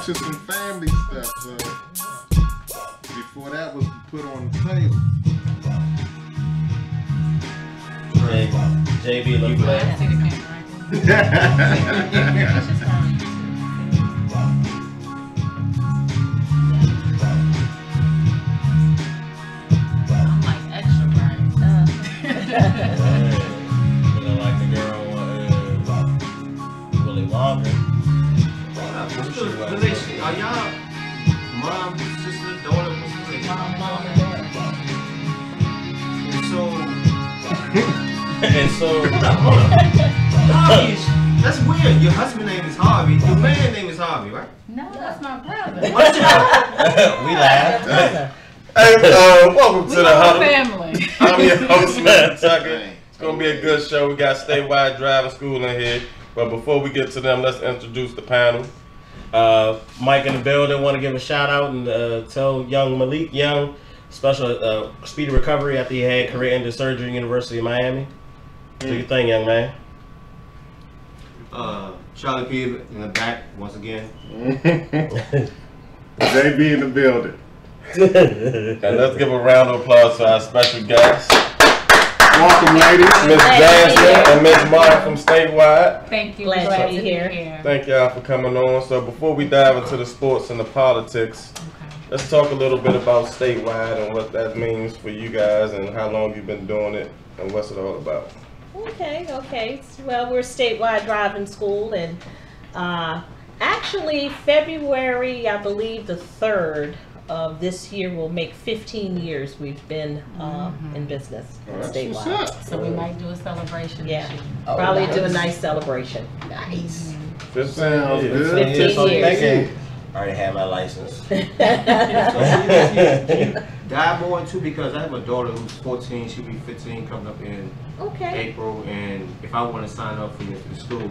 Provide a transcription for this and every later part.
on to some family stuff. Before that was put on the table. JB, look play. Like the girl Willy Wonka. Are y'all mom, sister, daughter, what's the name? Mom, and daughter. And so Harvey, that's weird. Your husband's name is Harvey. Your man's name is Harvey, right? No, that's my brother. What's your We laughed. Hey, welcome to the Huddle. Family. I'm your host, Mr. Tucker. It's gonna be a good show. We got StateWide Drive and School in here. But before we get to them, let's introduce the panel. Mike in the building. Want to give a shout out and tell young Malik Young, special speedy recovery after he had career-ending surgery at University of Miami. Do your thing, young man. Charlie P in the back once again. JB in the building. And let's give a round of applause to our special guests, Welcome, ladies. Miss Jasmine and Miss Mark from StateWide. Thank you. Glad to be here. Thank y'all for coming on. So before we dive into the sports and the politics, let's talk a little bit about StateWide and what that means for you guys and how long you've been doing it and what's it all about. Okay. Well, we're StateWide Drive and School, and actually February, I believe the 3rd of this year will make 15 years we've been in business statewide. So we might do a celebration. Yeah, this year. probably do a nice celebration. Nice. That sounds good. 15 years. I already had my license. Dive more into, because I have a daughter who's 14. She'll be 15 coming up in April, and if I want to sign up for the school.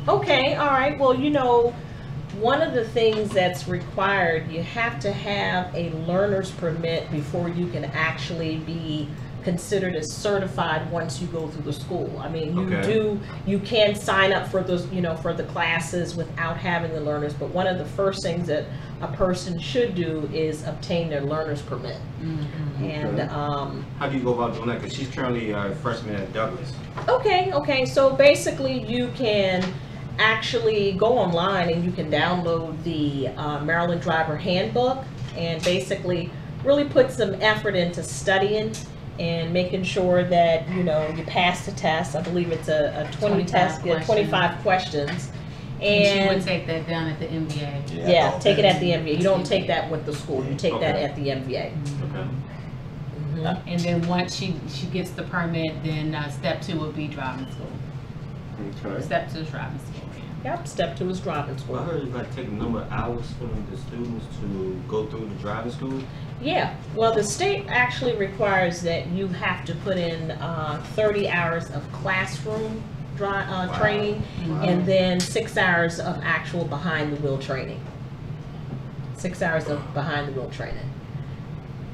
Okay, all right. Well, one of the things that's required, you have to have a learner's permit before you can actually be considered as certified once you go through the school. I mean, you can sign up for those, for the classes without having the learners, but one of the first things that a person should do is obtain their learner's permit. And how do you go about doing that? Because she's currently a freshman at Douglas. Okay. So basically, you can actually go online and you can download the Maryland Driver Handbook, and basically really put some effort into studying and making sure that you pass the test. I believe it's a 25 questions. And she would take that down at the MBA. Yeah, take it at the MBA. You don't take that with the school. You take that at the MBA. And then once she gets the permit, then step 2 will be driving school. Okay. Step 2 is driving school. Yep, step 2 is driving school. I heard it take a number of hours for the students to go through the driving school. Yeah, well, the state actually requires that you have to put in 30 hours of classroom training, and then 6 hours of actual behind-the-wheel training. 6 hours of behind-the-wheel training.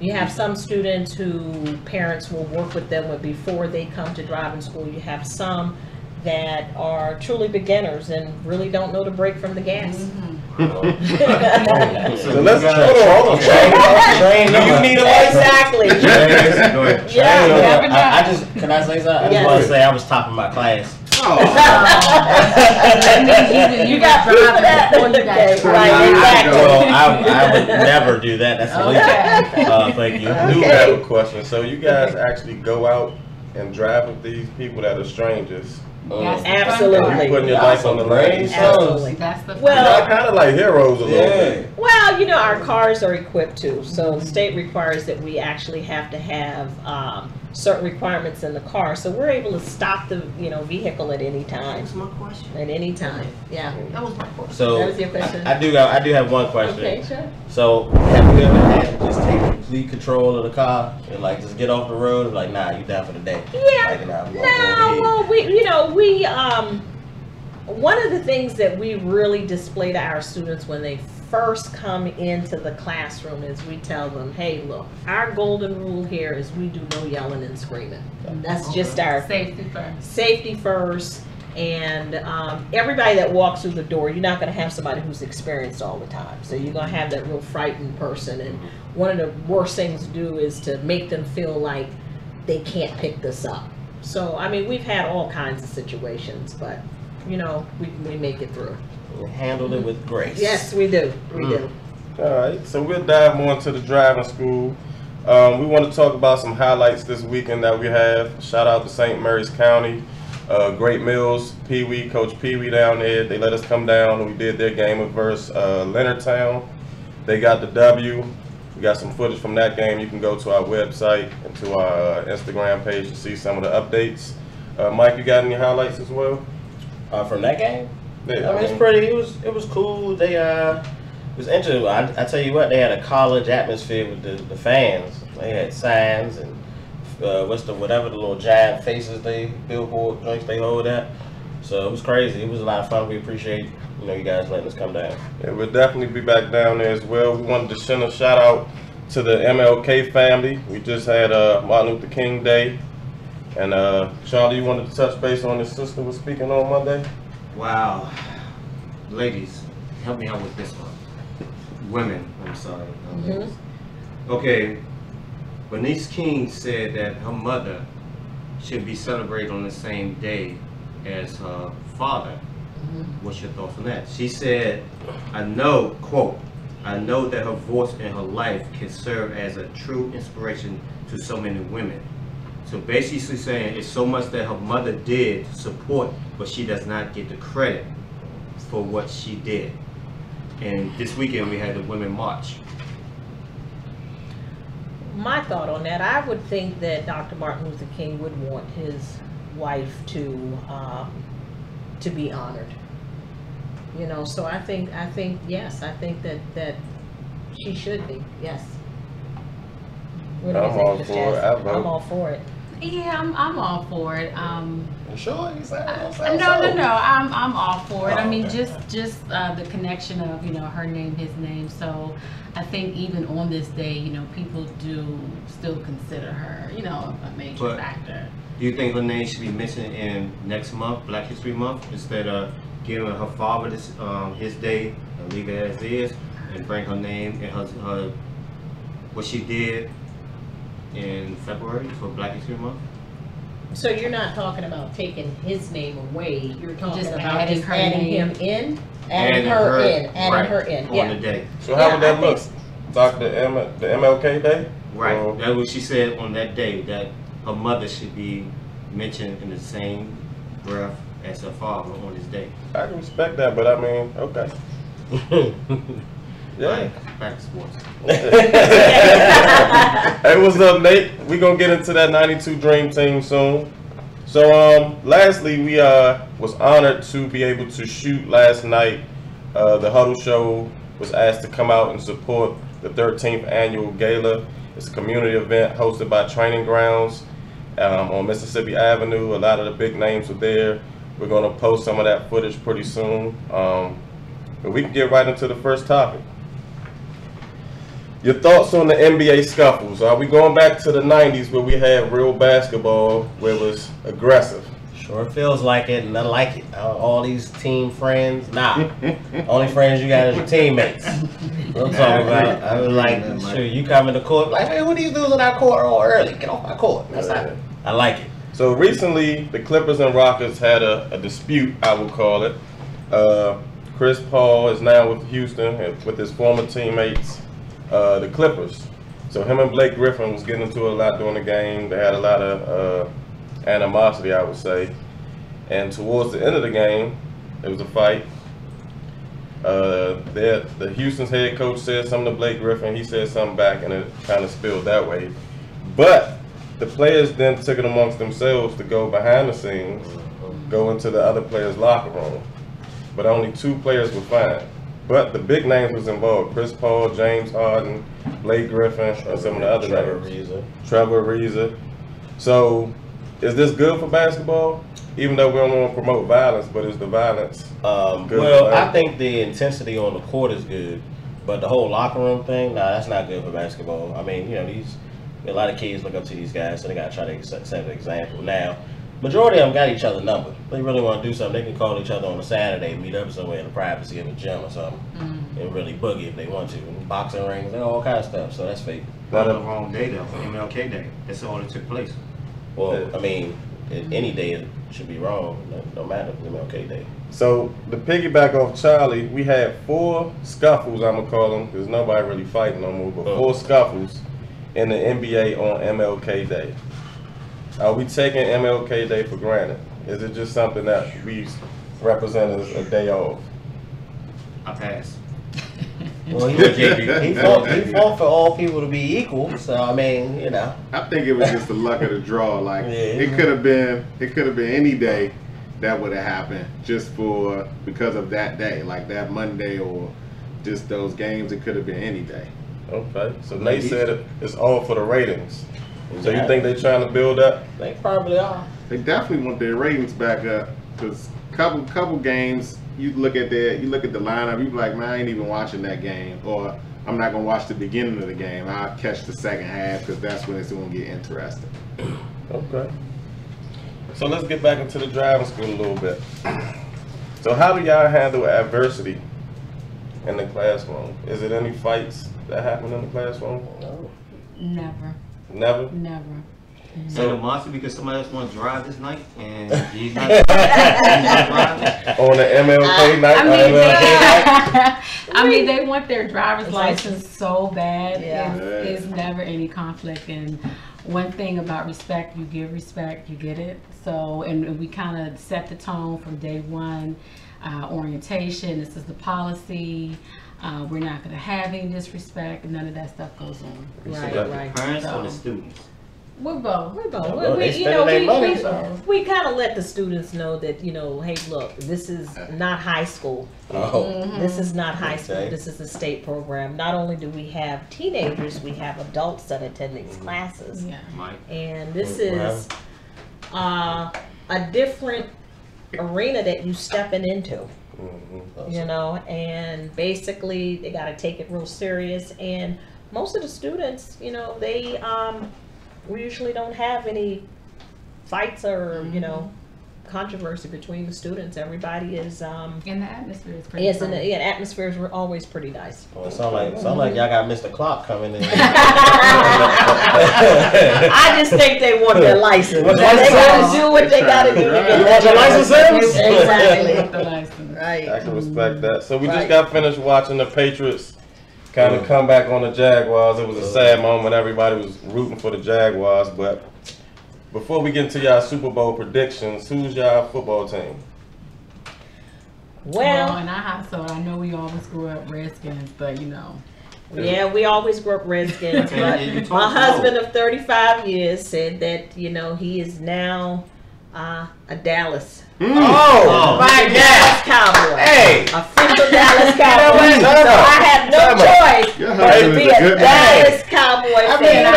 You have some students who parents will work with them before they come to driving school. You have some that are truly beginners and really don't know the brake from the gas. So let's hold on. Train. Do you need a license? Exactly. Go ahead. I just can I say something? I just want to say I was top of my class. You got driving before you got Right, exactly. Well, I would never do that. That's illegal. Thank you. I do have a question. So you guys actually go out and drive with these people that are strangers? Absolutely. You putting your life on the line? Absolutely. That's the Well, Y'all kind of like heroes a little bit. Well, our cars are equipped too. So the state requires that we actually have to have certain requirements in the car. So we're able to stop the vehicle at any time. That's my question. At any time. Yeah. That was my question. So That was your question? I do have one question. Okay, sure. So have you ever had to just take complete control of the car and just get off the road and nah, you down for the day? Yeah. Well, we one of the things that we really display to our students when they first come into the classroom is we tell them, hey, look, our golden rule here is we do no yelling and screaming. That's just our safety first. Safety first. And everybody that walks through the door, you're not going to have somebody who's experienced all the time. So you're going to have that real frightened person. And one of the worst things to do is to make them feel like they can't pick this up. So, I mean, we've had all kinds of situations, but, you know, we make it through. We handled it with grace. Yes, we do. We do. All right, so we'll dive more into the driving school. We want to talk about some highlights this weekend that we have. Shout out to St. Mary's County. Great Mills, Pee-wee, Coach Pee-wee down there. They let us come down. We did their game versus Leonardtown. They got the W. We got some footage from that game. You can go to our website and to our Instagram page to see some of the updates. Mike, you got any highlights as well? From that game? Yeah, I mean, it's pretty. It was cool. They it was interesting. I tell you what, they had a college atmosphere with the fans. They had signs and whatever the little giant faces billboard joints they hold at. So it was crazy. It was a lot of fun. We appreciate you guys letting us come down. Yeah, we'll definitely be back down there as well. We wanted to send a shout out to the MLK family. We just had Martin Luther King Day, and Charlie, you wanted to touch base on his sister was speaking on Monday. Wow, ladies, help me out with this one. Women, I'm sorry. Okay, Bernice King said that her mother should be celebrated on the same day as her father. What's your thoughts on that? She said, I know, quote, I know that her voice in her life can serve as a true inspiration to so many women. So basically saying it's so much that her mother did to support, but she does not get the credit for what she did. And this weekend we had the Women March. My thought on that, I would think that Dr. Martin Luther King would want his wife to be honored. You know, so I think yes, I think that she should be. Yes. What do you think, Ms. Jazz? I'm all for it. Yeah, I'm all for it. Sure, you said No. I'm all for it. I mean, just the connection of her name, his name. So I think even on this day, people do still consider her, a major factor. Do you think her name should be mentioned in next month, Black History Month, instead of giving her father this, his day and leave it as is, and bring her name and her what she did in February for Black History Month? So you're not talking about taking his name away. You're talking Just about adding just her adding name. him in, adding her in. On the day. So how would that look? The MLK Day? Right. That's what she said on that day, that her mother should be mentioned in the same breath as her father on this day. I can respect that, but I mean, okay. Yeah. Back to sports. Hey, what's up, Nate? We're gonna get into that 92 Dream Team soon. So, lastly, we was honored to be able to shoot last night. The Huddle show was asked to come out and support the 13th annual gala. It's a community event hosted by Training Grounds on Mississippi Avenue. A lot of the big names were there. We're gonna post some of that footage pretty soon. But we can get right into the first topic. Your thoughts on the NBA scuffles? Are we going back to the 90s where we had real basketball, where it was aggressive? Sure feels like it, and I like it. All these team friends, nah. Only friends you got is your teammates. We'll talk about. I was like, sure, you come in the court, like, hey, who these dudes in our court all early? Get off my court. That's not. I like it. So recently, the Clippers and Rockets had a dispute, I would call it. Chris Paul is now with Houston with his former teammates, the Clippers. So him and Blake Griffin was getting into it a lot during the game. They had a lot of animosity, I would say. And towards the end of the game, it was a fight. The Houston's head coach said something to Blake Griffin. He said something back, and it kind of spilled that way. But the players then took it amongst themselves to go behind the scenes, go into the other players' locker room. But only 2 players were fined. But the big names was involved: Chris Paul, James Harden, Blake Griffin, and some of the other names. Trevor Ariza. So, is this good for basketball? Even though we don't want to promote violence, but is the violence good? Well, I think the intensity on the court is good, but the whole locker room thing, nah, that's not good for basketball. I mean, a lot of kids look up to these guys, so they gotta try to set an example. Now, majority of them got each other's number. They really want to do something, they can call each other on a Saturday, meet up somewhere in the privacy of a gym or something, and really boogie if they want to. And boxing rings, and all kinds of stuff. So that's fake. On the wrong day though, MLK Day. That's all that took place. Well, I mean, any day it should be wrong. No matter if it's MLK Day. So to piggyback off Charlie, we had 4 scuffles, I'm gonna call them, because nobody really fighting no more. But 4 scuffles in the NBA on MLK Day. Are we taking MLK Day for granted? Is it just something that we represent as a day off? I pass. Well, he fought for all people to be equal. So I mean, you know. I think it was just the luck of the draw. Like it could have been any day that would have happened just because of that day, like that Monday or just those games. It could have been any day. Okay, so they said it's all for the ratings. So you think they're trying to build up? They probably are. They definitely want their ratings back up because couple games. You look at the lineup, you be like, man, I ain't even watching that game, or I'm not gonna watch the beginning of the game. I'll catch the second half because that's when it's gonna get interesting. Okay. So let's get back into the driving school a little bit. So how do y'all handle adversity in the classroom? Is it any fights that happen in the classroom? No. Never. Never? Never. So the monster because somebody else wants to drive this night and he's not driving. On the MLK night? I mean, they want their driver's license so bad. Yeah. It's never any conflict. And one thing about respect, you give respect, you get it. So, and we kind of set the tone from day one. Orientation, this is the policy. We're not going to have any disrespect. None of that stuff goes on. Right. Parents or the students? We're both. Well, they spending their money, so. We kind of let the students know that, you know, hey, look, this is not high school. This is not high school. This is a state program. Not only do we have teenagers, we have adults that attend these classes. Yeah. And this is a different arena that you stepping into. You know, and basically they got to take it real serious. And most of the students, you know, they we usually don't have any fights or you know controversy between the students. Everybody is and the atmosphere is pretty yes, and the atmospheres were always pretty nice. Well, it sound like y'all got Mr. Clock coming in. I just think they want their license. They got to do what they got to do to get want your license? Exactly. Right. I can respect that. So we just got finished watching the Patriots kind of come back on the Jaguars. It was a sad moment. Everybody was rooting for the Jaguars. But before we get into y'all Super Bowl predictions, who's y'all football team? Well, in our household, I know we always grew up Redskins, but you know. Yeah, we always grew up Redskins. But my husband of 35 years said that, you know, he is now a Dallas. Oh my God! Cowboy. Hey, official Dallas Cowboy. So I have no choice but to be a Dallas Cowboy fan.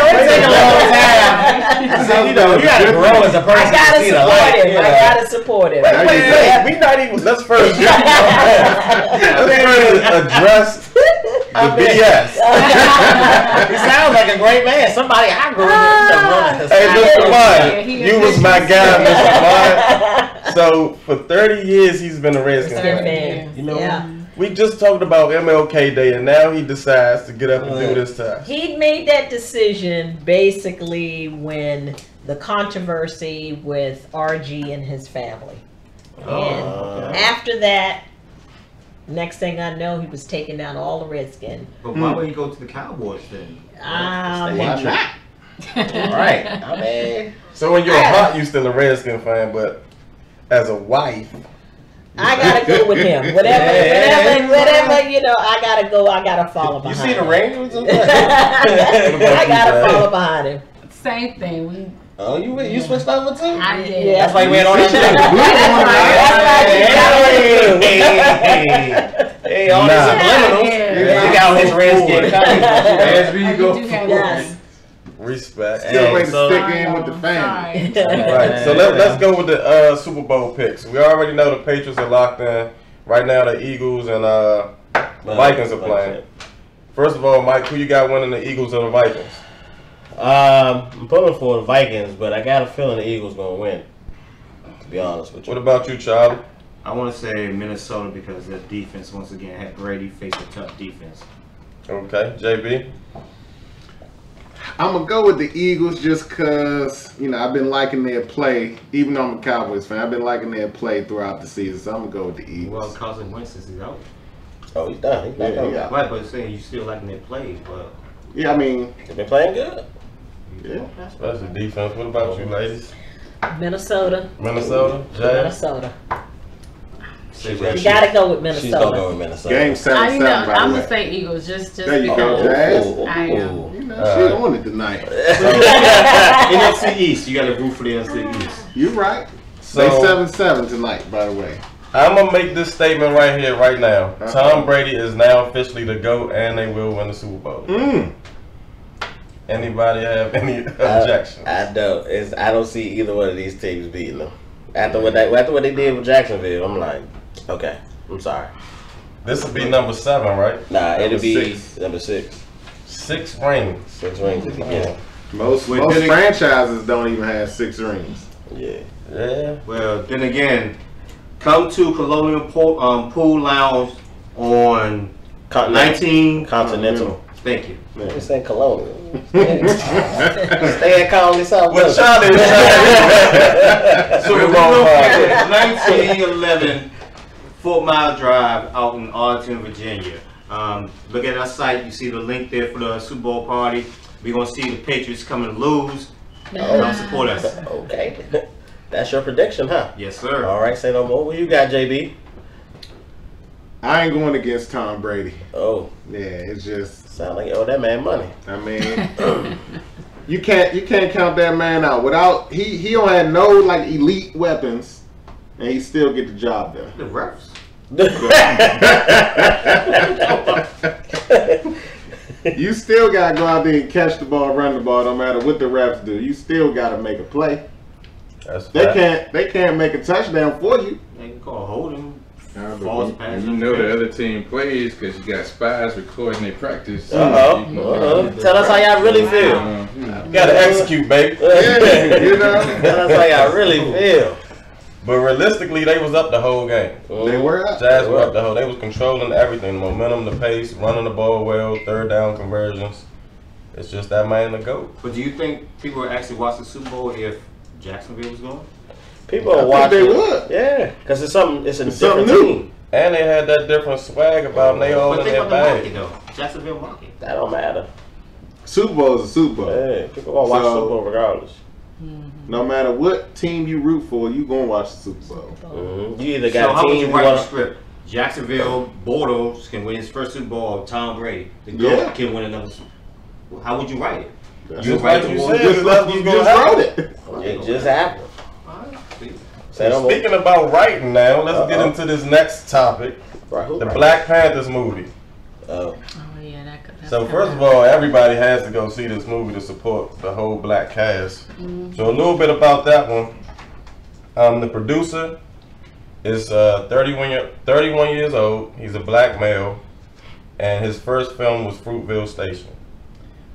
You know, you gotta grow as a person. I gotta support him. I gotta support him. Wait, we not even. Let's first address the BS. He sounds like a great man. Somebody I grew up with. Hey, Mr. Mine, you was my guy, Mr. Mine. So for 30 years he's been a Redskins fan. You know, we just talked about MLK Day, and now he decides to get up and do this to us. He made that decision basically when the controversy with RG and his family. And after that, next thing I know, he was taking down all the Redskins. But why would he go to the Cowboys then? Why not? Right. I mean, so when you're hot, you still a Redskin fan, but as a wife, I gotta go with him. Whatever, you know, I gotta go. I gotta follow behind him. You see the Rangers? I gotta follow behind him. Same thing. You switched over too? I did. Yeah. That's why you went on that. Hey, all these subliminals. You got his Redskin. Yes. Respect. Still way to stick in with the family. Right. So let's go with the Super Bowl picks. We already know the Patriots are locked in. Right now the Eagles and Vikings are playing. First of all, Mike, who you got winning, the Eagles or the Vikings? I'm pulling for the Vikings, but I got a feeling the Eagles gonna win. be honest with you. What about you, Charlie? I want to say Minnesota because their defense once again had Brady face a tough defense. Okay, JB. I'm gonna go with the Eagles just cause I've been liking their play. Even though I'm a Cowboys fan, I've been liking their play throughout the season. So I'm gonna go with the Eagles. Well, Carson Wentz is out. Oh, he's done. He's not coming out. Right, but saying you still liking their play, but Yeah, I mean, They've been playing good. yeah. That's the defense. What about you, ladies? Minnesota. Minnesota? Jay? Minnesota. She's You gotta go with She's gonna go Minnesota. with Minnesota. Game 7-7, by I'm the gonna way. say Eagles. Just There you go, because. Jazz. I know. She on it tonight. NFC East, you got to root for the NFC East. You're right. So- They 7-7 tonight, by the way. I'm going to make this statement right here, right now. Uh-oh. Tom Brady is now officially the GOAT, and they will win the Super Bowl. Anybody have any objections? I don't. I don't see either one of these teams beating them. After what they did with Jacksonville, I'm like, okay, I'm sorry. This will be number 7, right? Nah, it'll be 6. number 6. 6 rings. 6 rings at the beginning. Most Well, franchises don't even have 6 rings. Yeah. Yeah. Well, then again, come to Colonial Pool Lounge on 19. Continental. Thank you. We saying Colonial. Stay at Colony South. Well, Charlie, Super Bowl party. 1911 Fort Mile Drive out in Arlington, Virginia. Look at our site. You see the link there for the Super Bowl party. We're going to see the Patriots come and lose. Come support us. Okay. That's your prediction, huh? Yes, sir. All right, say no more. What you got, JB? I ain't going against Tom Brady. Oh, Yeah, it's just, sound like you owe that man money. I mean, you can't count that man out. Without he don't have no like elite weapons, and he still get the job done. The refs. You still gotta go out there and catch the ball, run the ball, no matter what the refs do. You still gotta make a play. That's They fact. can't make a touchdown for you. They can call holding. But False when pass. you know the other team plays because you got spies recording their practice. Uh-oh. Tell us how y'all really feel. You got to execute, baby. Yeah, you know. Tell us how y'all really feel. But realistically, they was up the whole game. They were up. Jazz were up the whole. They was controlling everything, the momentum, the pace, running the ball well, third down conversions. It's just that man the GOAT. But do you think people would actually watch the Super Bowl if Jacksonville was going? People I are think watching. they would. Yeah, because it's a different something new. team. And they had that different swag about them. They all But in think their about the market bag. though. Jacksonville market. That don't matter. Super Bowl is a Super Bowl. Hey, people gonna watch So- Super Bowl regardless. No matter what team you root for, you gonna watch the Super Bowl. You either So got how a would team you you write the want. script? Jacksonville Bortles can win his first Super Bowl. Or Tom Brady, the Yeah. GOAT, can win another Super Bowl. How would you write it? That's Just write like the you one- said, just that's like what's you gonna just happen. wrote it. It just happened. See? Say no more. Speaking about writing now, let's get into this next topic. Right, who The right? Black Panthers movie. Oh, Oh yeah, that's So kinda- first of all, everybody has to go see this movie to support the whole black cast. So a little bit about that one. The producer is 31 years old. He's a black male, and his first film was Fruitville Station.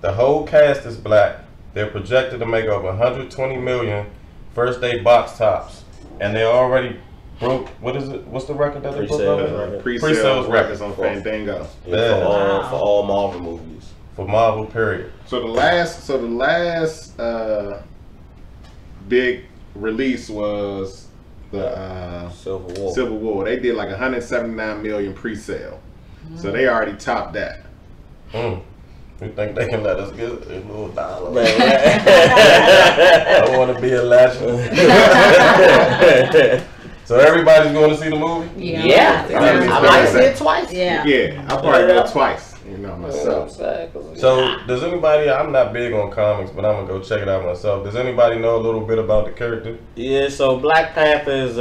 The whole cast is black. They're projected to make over 120 million first day box tops, and they already broke. What is it? What's the record that they broke? Pre-sales already? record. Pre-sales records on Fandango. yeah, Yeah. for all Marvel movies. For Marvel, period. So the last big release was the Civil War. Civil War. They did like 179 million pre-sale. So they already topped that. You think they can let us get a little dollar? Man, I want to be a legend. So everybody's going to see the movie? yeah, I might see it twice. Yeah. Yeah, I probably go twice. You know myself. So does anybody? I'm not big on comics, but I'm gonna go check it out myself. Does anybody know a little bit about the character? Yeah, so Black Panther is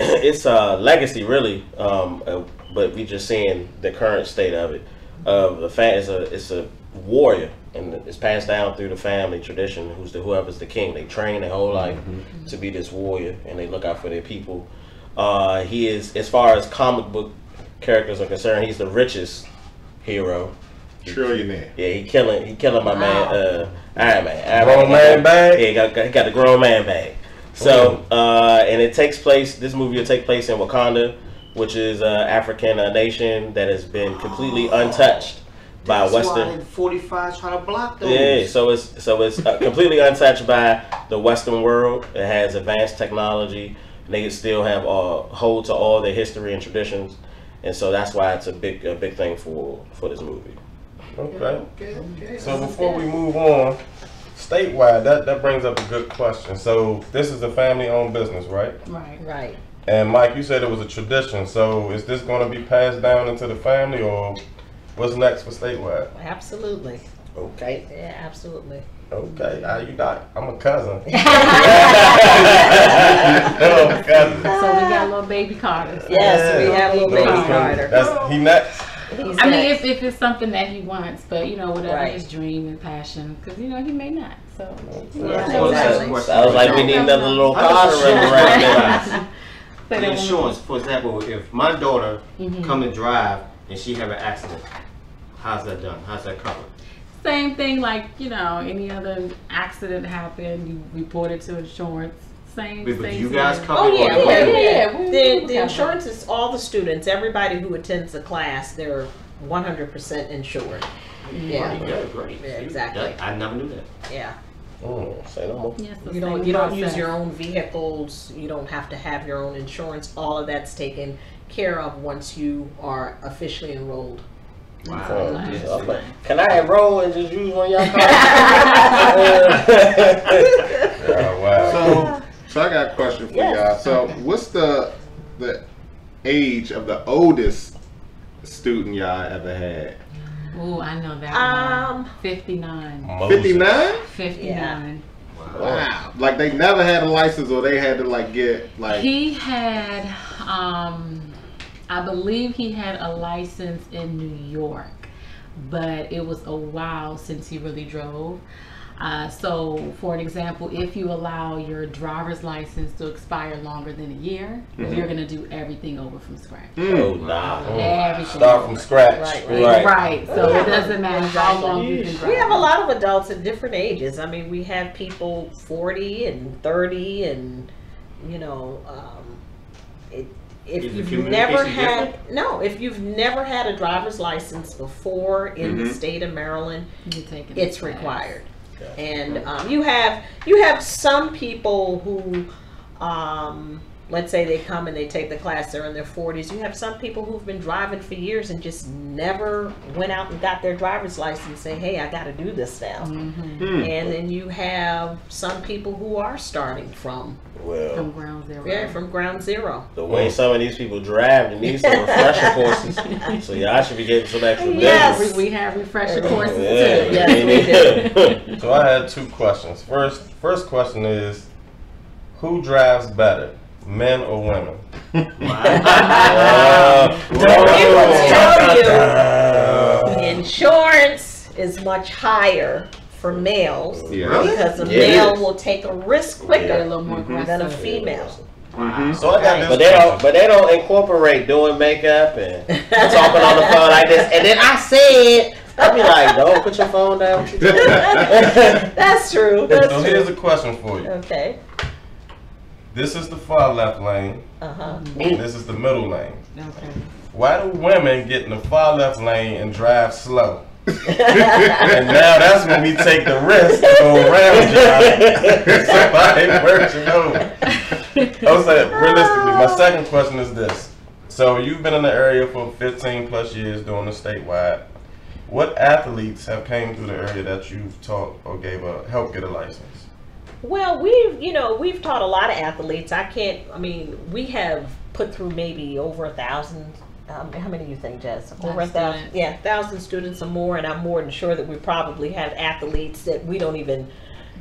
it's a legacy really, but we just seeing the current state of it. The fan it's a warrior, and it's passed down through the family tradition. Whoever's the king, they train their whole life to be this warrior, and they look out for their people. He is, as far as comic book characters are concerned, he's the richest hero. Trillionaire. Yeah, he killing my man, Iron Man. Grown man bag? Yeah, he got the grown man bag. So, and it takes place. This movie will take place in Wakanda, which is an African nation that has been completely untouched by Western. 45 try to block those. Yeah, so it's completely untouched by the Western world. It has advanced technology, and they still have hold to all their history and traditions, and so that's why it's a big thing for this movie. Okay. So before we move on, statewide, that brings up a good question. So this is a family-owned business, right? Right. And Mike, you said it was a tradition. So is this going to be passed down into the family, or what's next for statewide? Absolutely. Okay. Yeah, absolutely. Okay. You not? I'm a cousin. So we got little baby Carter. Yes, we have little baby Carter. He next. I mean, if it's something that he wants, but whatever Right. his dream and passion, because he may not. So exactly. Sounds like we need another little Carter right now. The insurance, for example, if my daughter come and drive and she have an accident, how's that done? How's that covered? Same thing, like any other accident happened, you report it to insurance. Same. But same you guys scenario. cover Oh it? yeah. We The cover insurance is all the students, everybody who attends the class, they're 100% insured. Yeah. Great. Yeah, exactly. I never knew that. Yeah. Say no more. Yes, the You same don't use process. your own vehicles. You don't have to have your own insurance. All of that's taken care of once you are officially enrolled. Wow. Can I enroll and just use one of y'all cars? Oh, wow. So I got a question for y'all. So what's the age of the oldest student y'all ever had? Ooh, I know that one. 59. 59? 59. Wow. Like they never had a license, or they had to get He had, I believe he had a license in New York, but it was a while since he really drove. So, for an example, if you allow your driver's license to expire longer than a year, you're going to do everything over from scratch. Oh, nah. Everything. Start from scratch. Right. So it doesn't matter how long you can drive. We have a lot of adults at different ages. I mean, we have people 40 and 30 and, if you've never had a driver's license before in the state of Maryland, it's required. And you have some people who let's say they come and they take the class, they're in their 40s. You have some people who've been driving for years and just never went out and got their driver's license, say, hey, I got to do this now. And then you have some people who are starting from ground zero. Yeah, from ground zero. The way some of these people drive, they need some refresher courses. So y'all should be getting some extra Yes. We have refresher courses too. Yes, we do. So I had two questions. First question is, who drives better, men or women? Insurance is much higher for males because a male will take a risk quicker A little more than a aggressive. female. So I got this But they don't incorporate doing makeup and talking on the phone like this. And then I said, I'd be like, don't put your phone down. That's true. So here's a question for you. Okay. This is the far left lane. This is the middle lane. Okay. Why do women get in the far left lane and drive slow? And now that's when we take the risk to go around somebody merging over. I'm saying, realistically, my second question is this. So you've been in the area for 15 plus years doing the statewide. What athletes have came through the area that you've taught or helped get a license? Well, we've taught a lot of athletes. We have put through maybe over 1,000. How many do you think, Jess? Over 1,000? Yeah, 1,000 students or more, and I'm more than sure that we probably have athletes that we don't even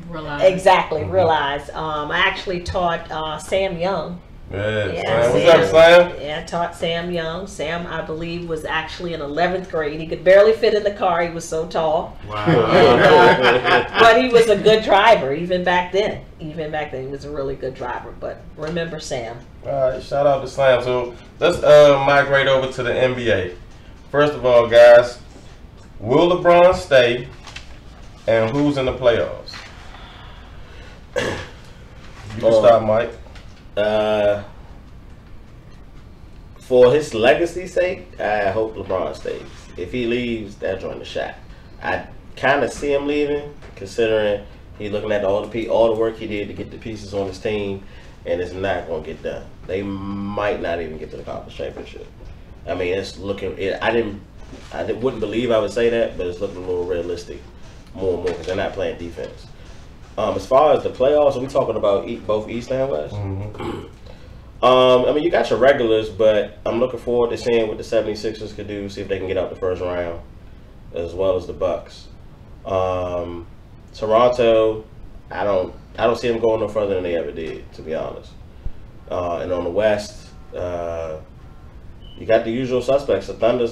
realize. I actually taught Sam Young. What's up, Sam? Yeah, I taught Sam Young. Sam, I believe, was actually in 11th grade. He could barely fit in the car. He was so tall. Wow. But he was a good driver, even back then. He was a really good driver. But remember Sam. All right, shout out to Sam. So let's migrate over to the NBA. First of all, guys, will LeBron stay, and who's in the playoffs? You can stop, Mike. For his legacy's sake, I hope LeBron stays. If he leaves, that joint the shot. I kind of see him leaving, considering he's looking at all the work he did to get the pieces on his team, and it's not going to get done. They might not even get to the conference championship. I mean, it's looking. I wouldn't believe I would say that, but it's looking a little realistic more and more because they're not playing defense. As far as the playoffs, are we talking about both East and West? Mm-hmm. I mean, you got your regulars, but I'm looking forward to seeing what the 76ers could do, see if they can get out the first round, as well as the Bucks. Toronto, I don't see them going no further than they ever did, to be honest. And on the West, you got the usual suspects. The Thunder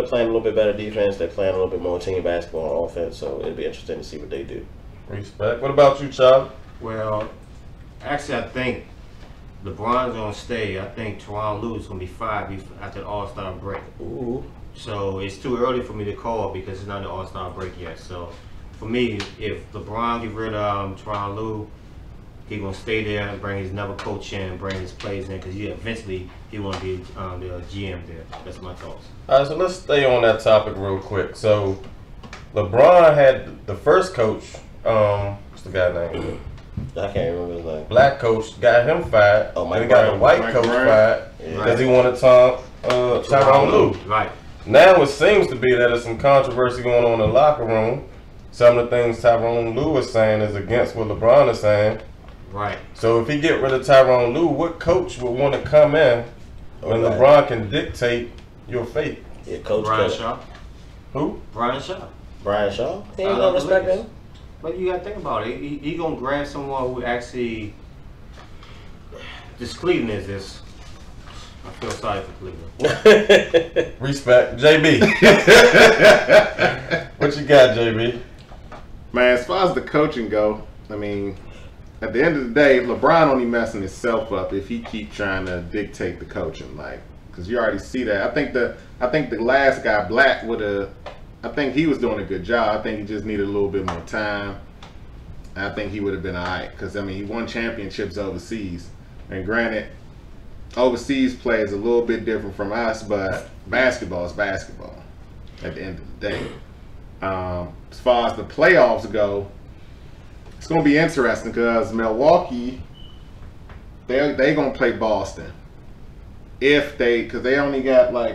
playing a little bit better defense. They're playing a little bit more team basketball on offense, so it'll be interesting to see what they do. Respect. What about you, Charlie? Well, actually, I think LeBron's gonna stay. I think Tyronn Lue is gonna be fired after the All-Star break. Ooh. So it's too early for me to call because it's not the All-Star break yet. So for me, if LeBron get rid of Tyronn Lue, he's gonna stay there and bring his another coach in, bring his players in, because eventually he want to be the GM there. That's my thoughts. All right, so let's stay on that topic real quick. So LeBron had the first coach. What's the guy name? I can't remember his name. Black coach got him fired. Oh, Then he got the white coach fired because he wanted Tyronn Lue. Right. Now it seems to be that there's some controversy going on in the locker room. Some of the things Tyronn Lue is saying is against what LeBron is saying. Right. So if he get rid of Tyronn Lue, what coach would want to come in when LeBron can dictate your fate? Yeah, Coach Brian Shaw. Who? Brian Shaw. Brian Shaw? He ain't gonna respect him. But you gotta think about it. He gonna grab someone who actually. This Cleveland is this. I feel sorry for Cleveland. Respect. JB. What you got, JB? Man, as far as the coaching go, I mean, at the end of the day, LeBron only messing himself up if he keep trying to dictate the coaching, like, because you already see that. I think the last guy, Black, I think he was doing a good job. I think he just needed a little bit more time. I think he would have been all right because, I mean, he won championships overseas. And granted, overseas play is a little bit different from us, but basketball is basketball at the end of the day. As far as the playoffs go, it's going to be interesting because Milwaukee, they're going to play Boston. Because they only got I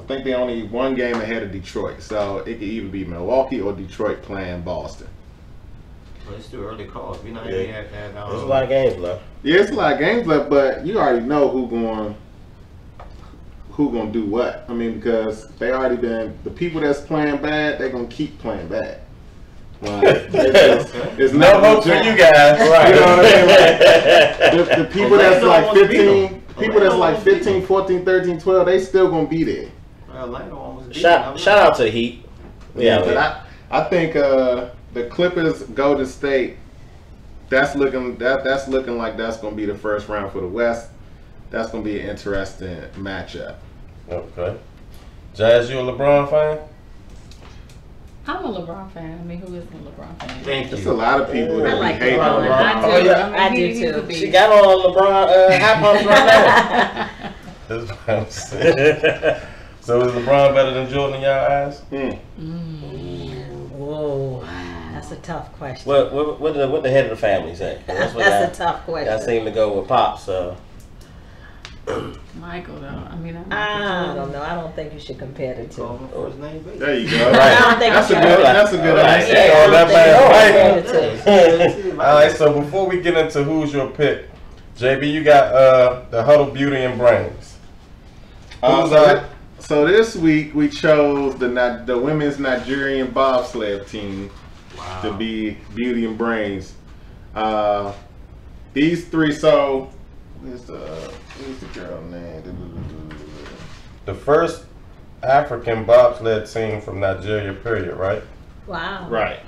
think they only one game ahead of Detroit. So it could either be Milwaukee or Detroit playing Boston. Well, it's too early calls. We not Yeah. even at There's a lot of games left. Yeah, it's a lot of games left, but you already know who going to do what. I mean, because they already been, the people that's playing bad, they're going to keep playing bad. Like, it's No hope for you guys. Right. You know what I mean? Like, the people that's like 15, people that's like 15, 14, 13, 12, they still going to be there. Shout out to the Heat. Yeah, but I think the Clippers, Golden State, that's looking like that's going to be the first round for the West. That's going to be an interesting matchup. Okay. Jazz, you a LeBron fan? I'm a LeBron fan. I mean, who isn't a LeBron fan? Thank you. There's a lot of people that like hate LeBron. LeBron. I do. Oh, yeah. I do he's too. a beast. She got on LeBron hot pumps right now. That's what I'm saying. So is LeBron better than Jordan in y'all eyes? Whoa, that's a tough question. What the head of the family say? That's a tough question. I seem to go with Pop, so. Michael, though. I mean, I don't know. I don't think you should compare the two. There you go. I don't think That's you a should. good. That's a good answer. Yeah, Oh, I that don't think you should compare the two. All right, so before we get into who's your pick, JB, you got the Huddle Beauty and Brains. So this week we chose the women's Nigerian bobsled team to be Beauty and Brains. These three. So where's the girl name? The first African bobsled team from Nigeria, period, right? Wow. Right.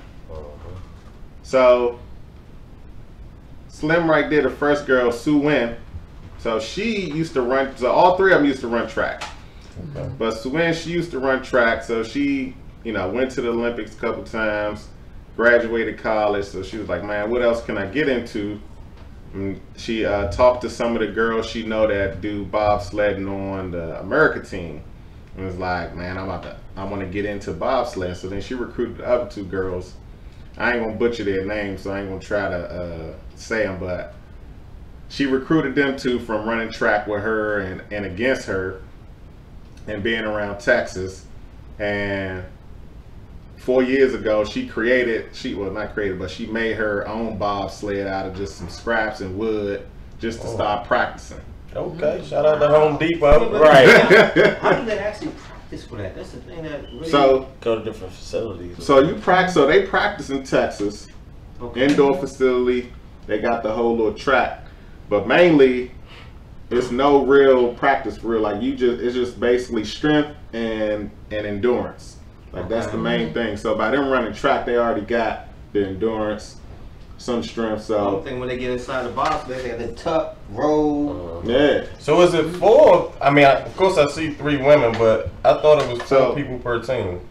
So Slim right there, the first girl, Sue Win. So she used to run. So all three of them used to run track. Okay. But Sue Win, she used to run track. So she, went to the Olympics a couple times, graduated college. So she was like, man, what else can I get into? She talked to some of the girls she know that do bobsledding on the America team, and was like, man, I want to get into bobsled. So then she recruited the other 2 girls. I ain't gonna butcher their names, so I ain't gonna try to say them, but she recruited them 2 from running track with her and against her, and being around Texas. And 4 years ago, she made her own bobsled out of just some scraps and wood, just to start practicing. Okay, shout out to Home Depot. Right. How do they actually practice for that? That's the thing that really... Go to different facilities. So they practice in Texas, indoor facility. They got the whole little track, but mainly it's no real practice for real. Like it's just basically strength and endurance. Like that's the main thing. So by them running track, they already got the endurance, some strength. So one thing when they get inside the box, they have to tuck, roll. Yeah. So is it 4? I mean, of course I see 3 women, but I thought it was 4 people per team.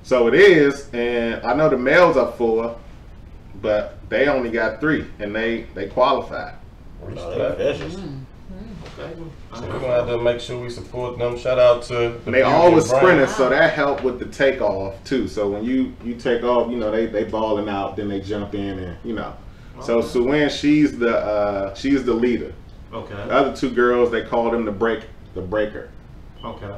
So it is, and I know the males are 4, but they only got 3, and they qualified. Okay. So we're gonna have to make sure we support them. Shout out to they always sprinters, so that helped with the takeoff too. So when you take off, they balling out, then they jump in, and So Suwin, she's the leader. Okay. The other 2 girls, they call them the breaker. Okay.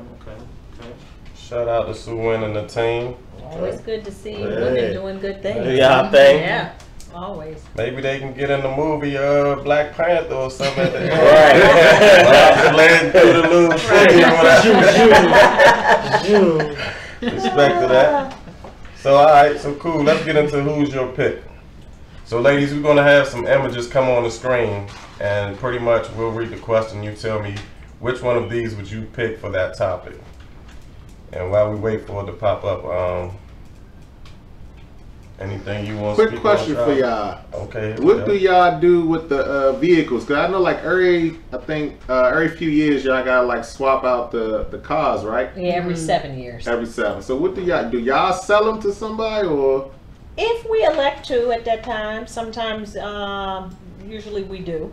Shout out to Suwin and the team. Always good to see women doing good things. Yeah, I think. Yeah, always. Maybe they can get in the movie Black Panther or something at the end. Right. Slid through the little thing. Respect to that. So alright, so cool. Let's get into who's your pick. So ladies, we're gonna have some images come on the screen, and pretty much we'll read the question. You tell me which one of these would you pick for that topic. And while we wait for it to pop up, anything you want to speak on? Quick question for y'all. Okay. What do y'all do with the vehicles? Cause I know like every few years y'all gotta like swap out the cars, right? Yeah, every 7 years. Every 7. So what do y'all sell them to somebody or? If we elect to at that time, sometimes, usually we do.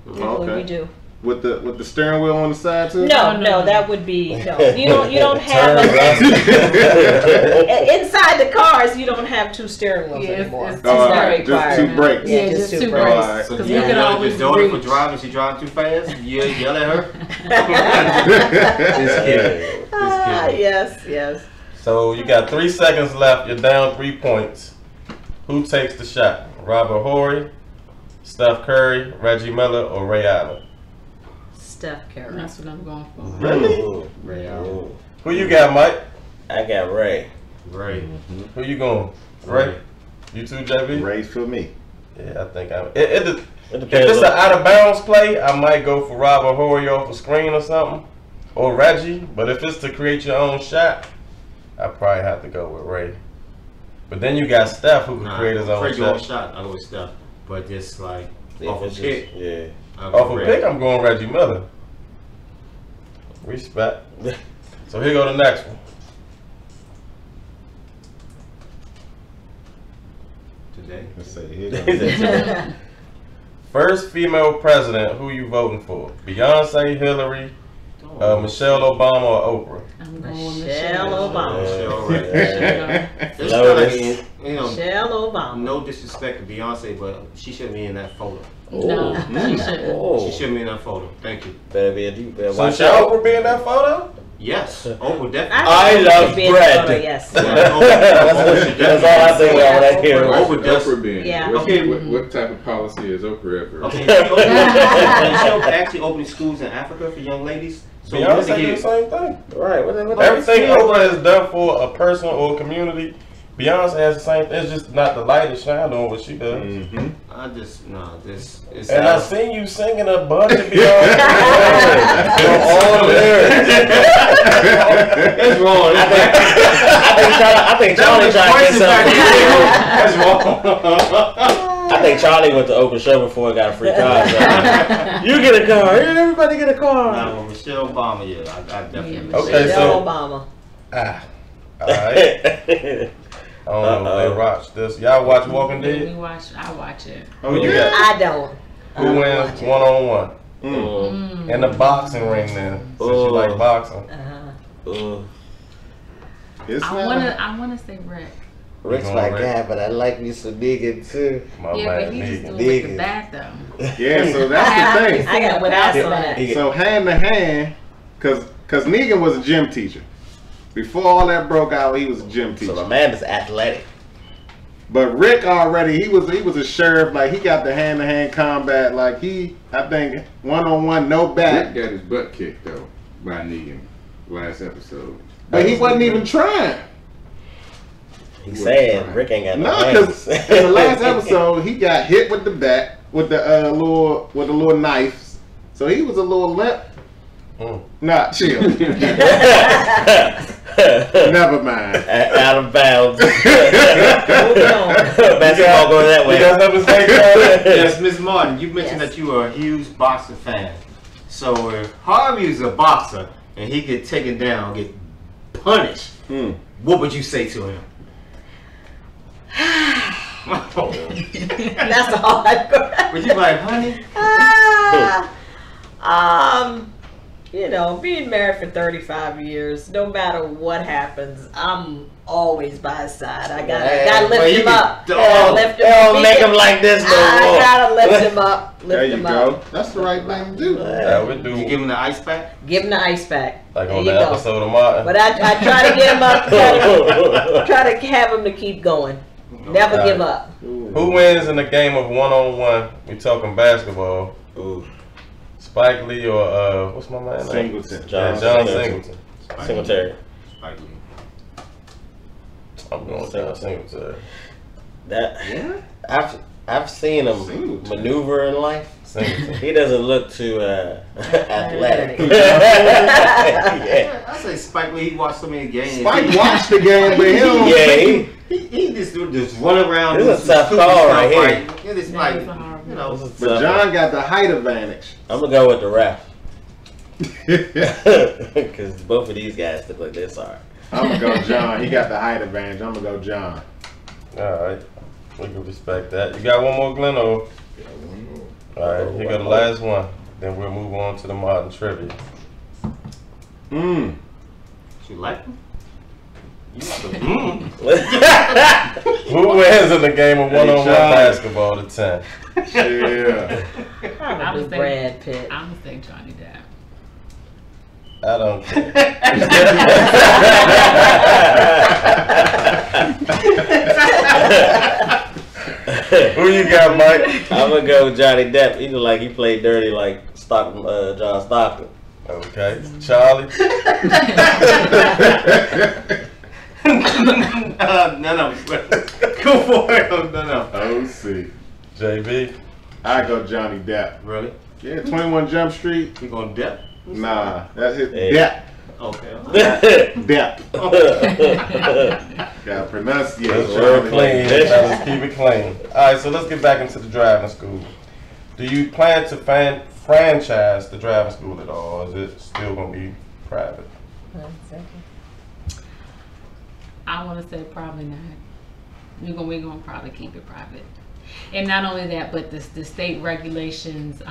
Usually we do. With the steering wheel on the side too? No, that would be no. You don't have inside the cars. You don't have 2 steering wheels anymore. It's just 2 brakes. Yeah, just 2 brakes. Right. So Because you we can yell always at your daughter for reach. driving. She driving too fast. You yell at her. Just kidding. Yes. So you got 3 seconds left. You're down 3 points. Who takes the shot? Robert Horry, Steph Curry, Reggie Miller, or Ray Allen? Steph Curry. That's what I'm going for. Really? Ray Allen. Who you got, Mike? I got Ray. Ray. Who you going? Ray. You too, JB? Ray for me. Yeah, I think I'm. It If depends. it's an out of bounds play, I might go for Robert Horry off a screen or something, or Reggie. But if it's to create your own shot, I probably have to go with Ray. But then you got Steph who can create his own shot. I go with Steph, but just like Yeah, off a it's pick. just- yeah. Off a pick, I'm going Reggie Miller. Respect. So here go the next one. Today. Let's say here. First female president, who you voting for? Beyonce, Hillary, Michelle Obama, or Oprah? I'm going with Michelle Obama. Michelle, Yeah. It's Lotus. kinda, you know, Michelle Obama. no disrespect to Beyonce, but she shouldn't be in that photo. No, she shouldn't. Oh. She shouldn't be in that photo. Tk you. Better So watch should out. Oprah be in that photo? Yes, Oprah definitely. I think love it should be in the bread. photo, Yes. That's all I think about when I hear Oprah Oprah does. being. Yeah. Okay. What type of policy is Oprah ever? Okay, she'll actually open schools in Africa for young ladies. So Beyonce do the same thing. Right. Everything Oprah has done for a person or a community, Beyonce has the same thing. It's just not the light of shine on what she does. I just this. It's And I seen you singing a bunch of Beyonce. All the lyrics. That's wrong. I think Charlie tried to get something. That's wrong. I think Charlie went to Oprah show before and got a free car. So. You get a car. Everybody get a car. Nah, well, Michelle Obama, yeah, I definitely. Okay, Michelle so Obama. alright. I don't know if they watch this. Y'all watch Walking Dead? I watch it. Who you got? I don't. Who wins one-on-one? In the boxing ring then, since you like boxing. I wanna say Rick. Rick's my guy, but I like me some Negan too. My Yeah, man but he just do Negan. it with the bat though. Yeah, so that's the thing. I got without some of that. So hand to hand, cause Negan was a gym teacher. Before all that broke out, he was a gym teacher. So the man is athletic. But Rick already, he was a sheriff. Like he got the hand to hand combat. Like I think one-on-one, no bat. Rick got his butt kicked though by Negan last episode. But he wasn't even trying. He said Rick ain't got no No, hands. because in the last episode he got hit with the bat with the little knives. So he was a little limp. Nah, chill. Never mind. Out of bounds. Moving on. Basketball going that way. You got something to say, Charlie? Yes, Ms. Martin, you mentioned that you are a huge boxing fan. So if Harvey is a boxer and he get taken down, get punished, what would you say to him? That's a hard question. Would you like, honey? You know, being married for 35 years, no matter what happens, I'm always by his side. I gotta lift him up. Don't make him like this no more. I gotta lift him up. There Lift you him go. up. That's the right thing to do. Yeah, we do. You give him the ice pack? Give him the ice pack. Like There on you the go. episode of Martin. But I try to get him up. Try to have him to keep going. Never All give right. up. Who wins in the game of one-on-one? We talking basketball. Spike Lee or what's my man name? Singleton. John Singleton. Singletary. Spike Lee. I'm going John Singletary. That I've seen him Singletary. maneuver in life. Singleton. He doesn't look too athletic. I say Spike Lee, he watched so many games. Spike watched the game, but him. He just run around. This is do a tough some call stupid right stuff, here. right? It's That like, is a hard you know, This is But tough. John got the height advantage. I'm gonna go with the ref. Because both of these guys look like they're sorry. I'm gonna go John. He got the height advantage. I'm gonna go John. Alright. We can respect that. You got one more, Glenn? Or? Alright, here go the last one. Then we'll move on to the Martin trivia. you like him? Who wins in the game of one-on-one John. basketball to 10? Yeah. Probably Brad Pitt. I'm gonna say Johnny Depp. I don't care. Who you got, Mike? I'm gonna go with Johnny Depp. He look like he played dirty like Stockton, John Stockton. Okay. Charlie? No. Go for it. No. OC. JB? I go Johnny Depp. Really? Yeah, 21 Jump Street. You going depth? Nah, that's his Hey. Depp. Okay. Depp. Gotta pronunciate. That's real clean. Let's keep it clean. Alright, so let's get back into the driving school. Do you plan to franchise the driving school at all, or is it still going to be private? I want to say probably not. We're gonna probably keep it private. And not only that, but the state regulations,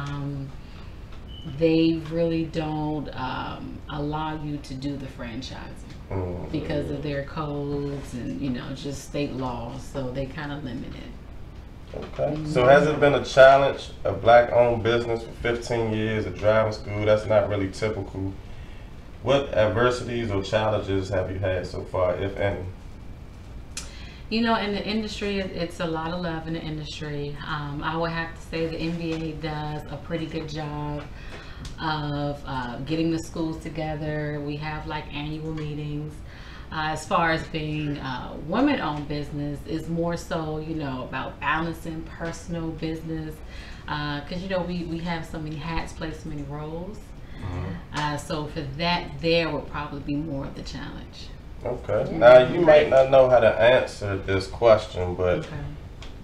they really don't allow you to do the franchising because of their codes and just state laws. So they kind of limit it. Okay. So has it been a challenge, a black-owned business for 15 years, a driving school? That's not really typical. What adversities or challenges have you had so far, if any? In the industry, it's a lot of love in the industry. I would have to say the NBA does a pretty good job of getting the schools together. We have like annual meetings. As far as being a women-owned business, is more so, about balancing personal business. Because, we have so many hats, play so many roles. So for that, there would probably be more of the challenge. Okay. Now, you might not know how to answer this question, but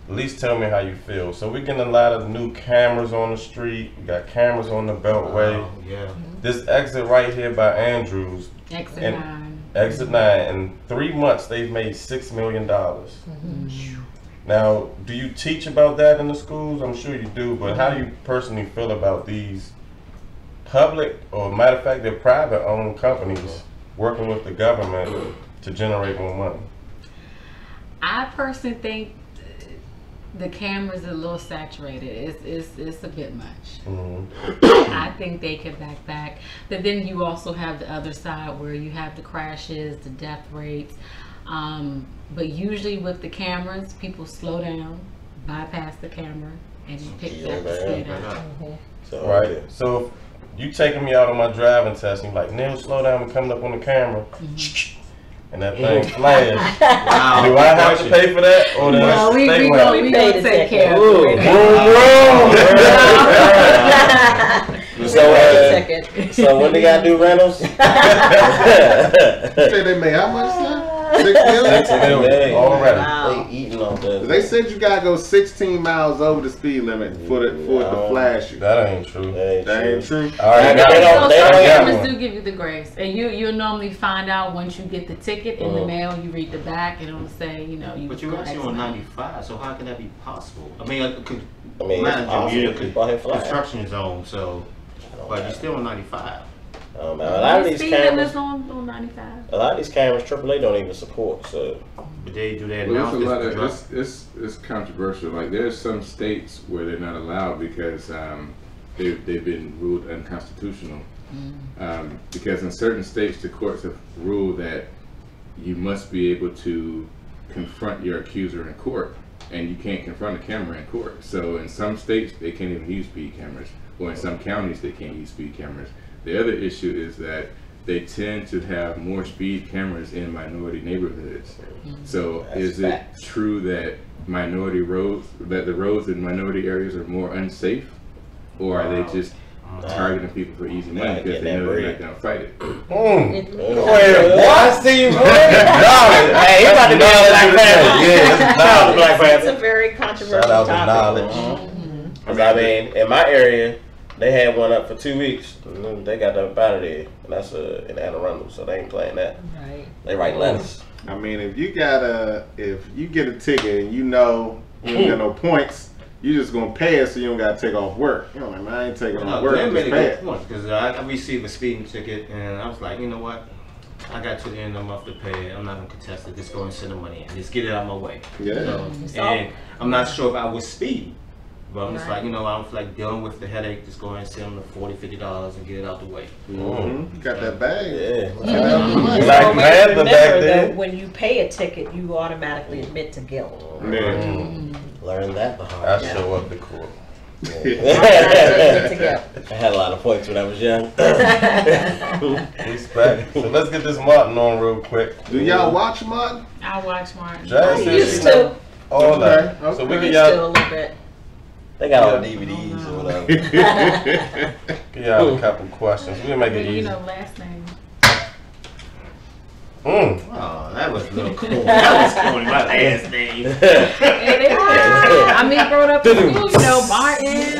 at least tell me how you feel. So we're getting a lot of new cameras on the street. We got cameras on the Beltway. Oh, yeah. This exit right here by Andrews. Exit And 9. Exit 9. In 3 months, they've made $6 million. Now, do you teach about that in the schools? I'm sure you do, but how do you personally feel about these public, or matter of fact, they're private-owned companies working with the government to generate more money? I personally think the cameras are a little saturated. It's a bit much. I think they could back. But then you also have the other side where you have the crashes, the death rates. But usually with the cameras, people slow down, bypass the camera, and you pick back the speed up. So, right. So if you taking me out on my driving test, and you're like, Neil, slow down, and coming up on the camera, and that thing flash. Wow. Do I have to pay for that? Or no, we don't take care of it. So when they got to do rentals? You say they made how much, son? $6 million? Already. Wow. They eating on that. They said you gotta go 16 miles over the speed limit for it to flash you. That ain't true. That ain't true. All right. Some cameras do give you the grace, and you'll normally find out once you get the ticket in the mail. You read the back, and it'll say, you know, you. But you're actually on 95, so how can that be possible? I mean, construction zone, so, but you're still on 95. A lot of these cameras on 95. A lot of these cameras, AAA don't even support. So, but they do that. Well, it's controversial. Like there's some states where they're not allowed because they've been ruled unconstitutional. Because in certain states, the courts have ruled that you must be able to confront your accuser in court, and you can't confront a camera in court. So in some states, they can't even use speed cameras, or in some counties, they can't use speed cameras. The other issue is that they tend to have more speed cameras in minority neighborhoods. So is it true that the roads in minority areas are more unsafe, or are they just targeting people for easy money because they know they're not gonna fight it? I see you, boy. Hey, you about to go on Black Panther. It's a very controversial topic. Shout out to knowledge. I mean, in my area, they had one up for 2 weeks. And they got up out of there. And that's in Anne Arundel, so they ain't playing that. Right. They write letters. I mean, if you get a ticket and you know you don't got no points, you just gonna pay it so you don't gotta take off work. You know, like, man, I ain't taking off work. They made a good point point because I received a speeding ticket and I was like, you know what? I got to the end of the month to pay it. I'm not gonna contest it. Just go and send the money in. Just get it out of my way. Yeah. And I'm not sure if I was speeding. But I'm just like, you know, I don't feel like dealing with the headache. Just go ahead and send them the $40, $50 and get it out the way. You got that bag. Yeah. Remember that when you pay a ticket, you automatically admit to guilt. Learn that the hard way. I show up to court. I had a lot of points when I was young. Respect. So let's get this Martin on real quick. Do y'all watch Martin? I watch Martin. I used to. All that. So we can y'all. A little bit. They got all DVDs or whatever. Give y'all a couple questions. We'll make it easy. You know, last name. Oh, that was a little cool. That was cool. My last name. I mean, growing up in school, you know, Martin.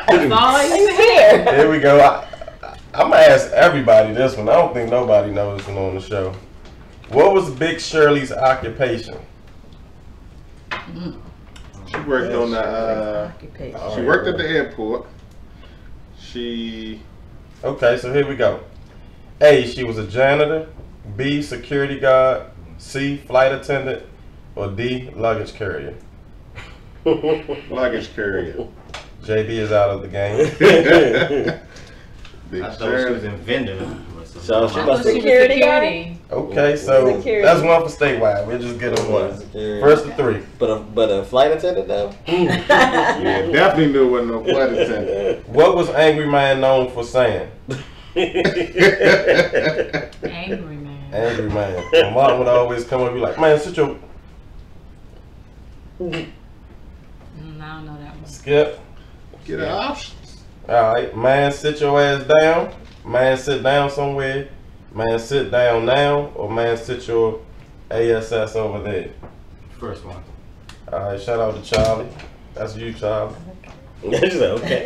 That's all you hear. Here we go. I'm going to ask everybody this one. I don't think nobody knows this one on the show. What was Big Shirley's occupation? She worked on the. She worked at the airport. Okay, so here we go. A, she was a janitor. B, security guard. C, flight attendant. Or D, luggage carrier. Luggage carrier. JB is out of the game. I thought she was in vendor. So she must be security. Okay, so that's one for statewide. We'll just get them one. First of three. But a flight attendant though? Yeah, definitely knew it wasn't no flight attendant. What was Angry Man known for saying? Angry Man. Angry Man. So Martin would always come up and be like, man, sit your... I don't know that one. Skip. Get an options. Alright, man, sit your ass down. Man, sit down somewhere. Man, sit down now. Or man, sit your ASS over there. First one. Alright, shout out to Charlie. That's you, Charlie. Okay.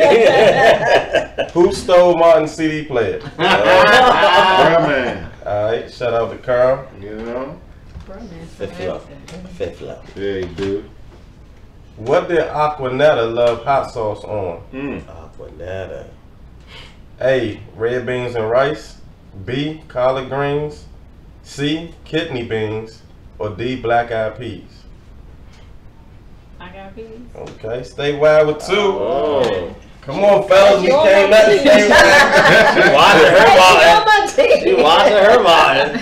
Who stole Martin's CD player? Man. Alright, shout out to Carl. You know? Fifth floor. Fifth floor. Yeah, you do. What did Aquanetta love hot sauce on? Aquanetta. A. Red beans and rice. B. Collard greens. C. Kidney beans. Or D. Black eyed peas. Black eyed peas. Okay, statewide with 2. Oh. Come on, fellas, we can't let it stay She watching her mind.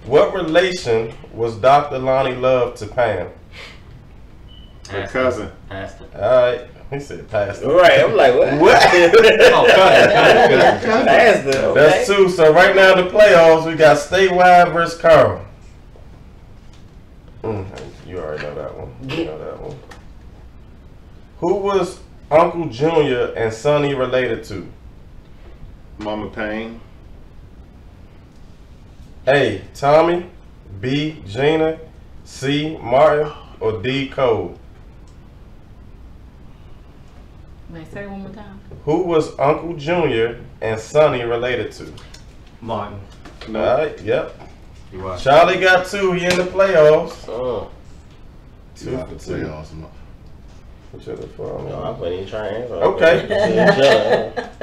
What relation was Dr. Lonnie Love to Pam? Her cousin. Pastor. Alright, he said pastor. Right, I'm like, what? What? Oh, cousin. Pastor, okay. That's 2. So right now in the playoffs, we got statewide versus Carl. You already know that one. You know that one. Who was Uncle Junior and Sonny related to? Mama Payne. A. Tommy. B. Gina. C. Martin. Or D. Cole. Wait, say it one more time. Who was Uncle Junior and Sonny related to? Martin. No. Alright, yep. You watch. Charlie got 2. He in the playoffs. Oh. 2 for 2. Playoffs. Which of the following? No, I wasn't even trying to answer. Okay.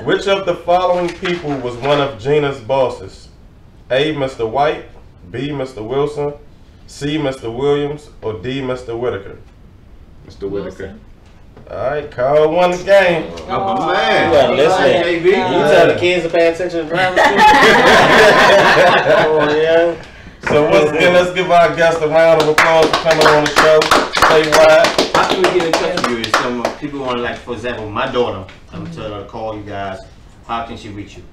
Which of the following people was one of Gina's bosses? A. Mr. White. B. Mr. Wilson. C. Mr. Williams. Or D. Mr. Whitaker. Mr. Whitaker. Alright, Carl won the game. Oh, You wasn't listening. JB. You tell the kids to pay attention to driving school. Oh, yeah. So once again, let's give our guest a round of applause for coming on the show. Statewide. How can we get in touch with you? If some people want to, like, for example, my daughter, I'm telling her to call you guys. How can she reach you?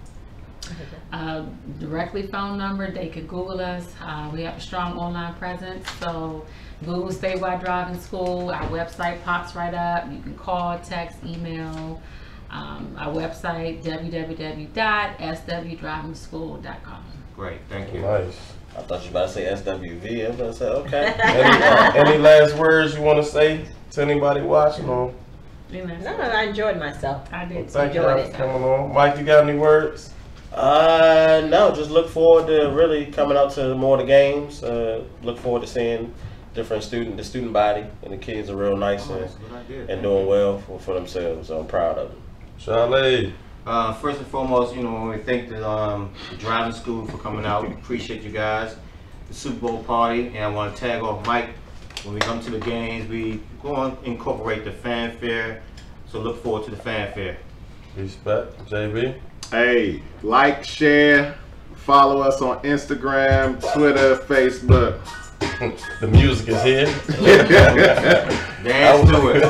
Directly phone number. They could Google us. We have a strong online presence. So Google StateWide Driving School. Our website pops right up. You can call, text, email. Our website, www.swdrivingschool.com. Great, thank you. Nice. I thought you were about to say SWV. I was about to say, okay. Any last words you want to say to anybody watching? Or? No, I enjoyed myself. I did. Thank you Enjoyed for it. coming on. Mike, you got any words? No, just look forward to really coming out to more of the games. Look forward to seeing the student body, and the kids are real nice and doing well for themselves. So I'm proud of them. Charlie. First and foremost, you know, we thank the driving school for coming out. We appreciate you guys. The Super Bowl party, and I want to tag off Mike. When we come to the games, we go on incorporate the fanfare. So look forward to the fanfare. Respect. JB. Hey, like, share, follow us on Instagram, Twitter, Facebook. The music is here. Dance to it.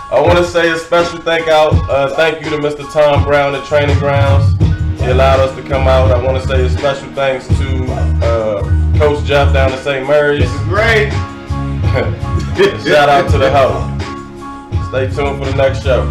I want to say a special thank you to Mr. Tom Brown at Training Grounds. He allowed us to come out. I want to say a special thanks to Coach Jeff down at St. Mary's. This is great. Shout out to the Huddle. Stay tuned for the next show.